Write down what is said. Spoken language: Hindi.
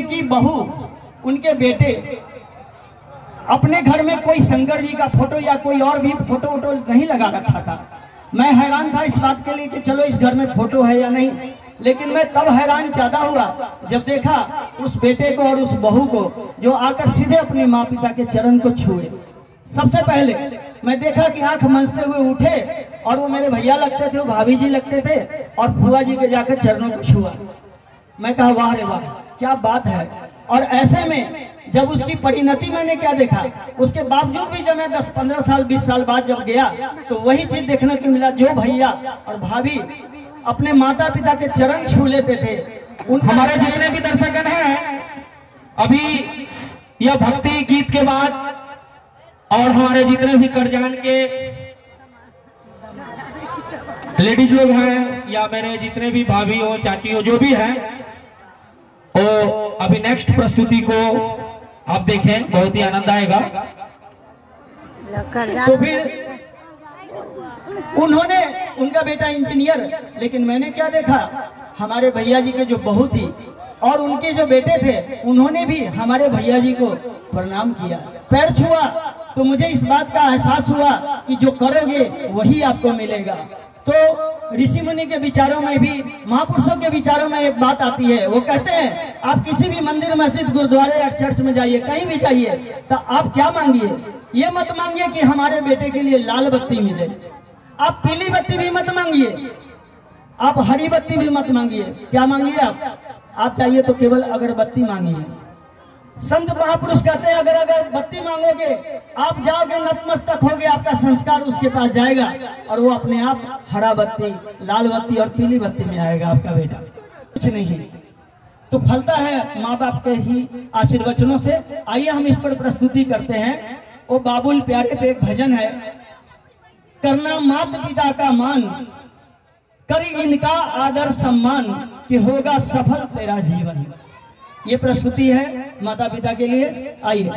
उनकी बहू, उनके बेटे अपने घर में कोई शंकर जी का फोटो या कोई और भी फोटो वोटो नहीं लगा रखा था। मैं हैरान था इस बात के लिए कि चलो इस घर में फोटो है या नहीं, लेकिन मैं तब हैरान ज्यादा हुआ जब देखा उस बेटे को और उस बहू को जो आकर सीधे अपने माँ पिता के चरण को छुए। सबसे पहले मैं देखा कि आंख मंजते हुए उठे और वो मेरे भैया लगते थे, वो भाभी जी लगते थे, और फुआ जी के जाकर चरणों को छुआ। मैं कहा वाह रे वाह, क्या बात है। और ऐसे में जब उसकी परिणति मैंने क्या देखा, उसके बावजूद भी जब मैं 10-15 साल 20 साल बाद जब गया तो वही चीज देखने को मिला। जो भैया और भाभी अपने माता पिता के चरण छू लेते थे, हमारे जितने भी दर्शकगण हैं अभी यह भक्ति गीत के बाद और हमारे जितने भी करजान के लेडीज लोग हैं या मेरे जितने भी भाभी हो चाची हो जो भी हैं, वो अभी नेक्स्ट प्रस्तुति को आप देखें, बहुत ही आनंद आएगा। तो फिर उन्होंने, उनका बेटा इंजीनियर, लेकिन मैंने क्या देखा, हमारे भैया जी के जो बहू थी और उनके जो बेटे थे उन्होंने भी हमारे भैया जी को प्रणाम किया, पैर छुआ। तो मुझे इस बात का एहसास हुआ कि जो करोगे वही आपको मिलेगा। तो ऋषि मुनि के विचारों में भी, महापुरुषों के विचारों में एक बात आती है, वो कहते हैं आप किसी भी मंदिर मस्जिद गुरुद्वारे या चर्च में जाइए, कहीं भी जाइए, तो आप क्या मांगिए, ये मत मांगिए कि हमारे बेटे के लिए लाल बत्ती मिले, आप पीली बत्ती भी मत मांगिए, आप हरी बत्ती भी मत मांगिए। क्या मांगिए आप चाहिए तो केवल अगरबत्ती मांगिए। संत महापुरुष कहते हैं अगर बत्ती मांगोगे, आप जाओगे नतमस्तक होगे, आपका संस्कार उसके पास जाएगा और वो अपने आप हरा बत्ती, लाल बत्ती और पीली बत्ती में आएगा आपका बेटा। कुछ नहीं तो फलता है माँ बाप के ही आशीर्वचनों से। आइए हम इस पर प्रस्तुति करते हैं। वो बाबुल प्यारे पे एक भजन है, करना माता पिता का मान, करी इनका आदर सम्मान, कि होगा सफल तेरा जीवन। ये प्रस्तुति है माता पिता के लिए। आइए।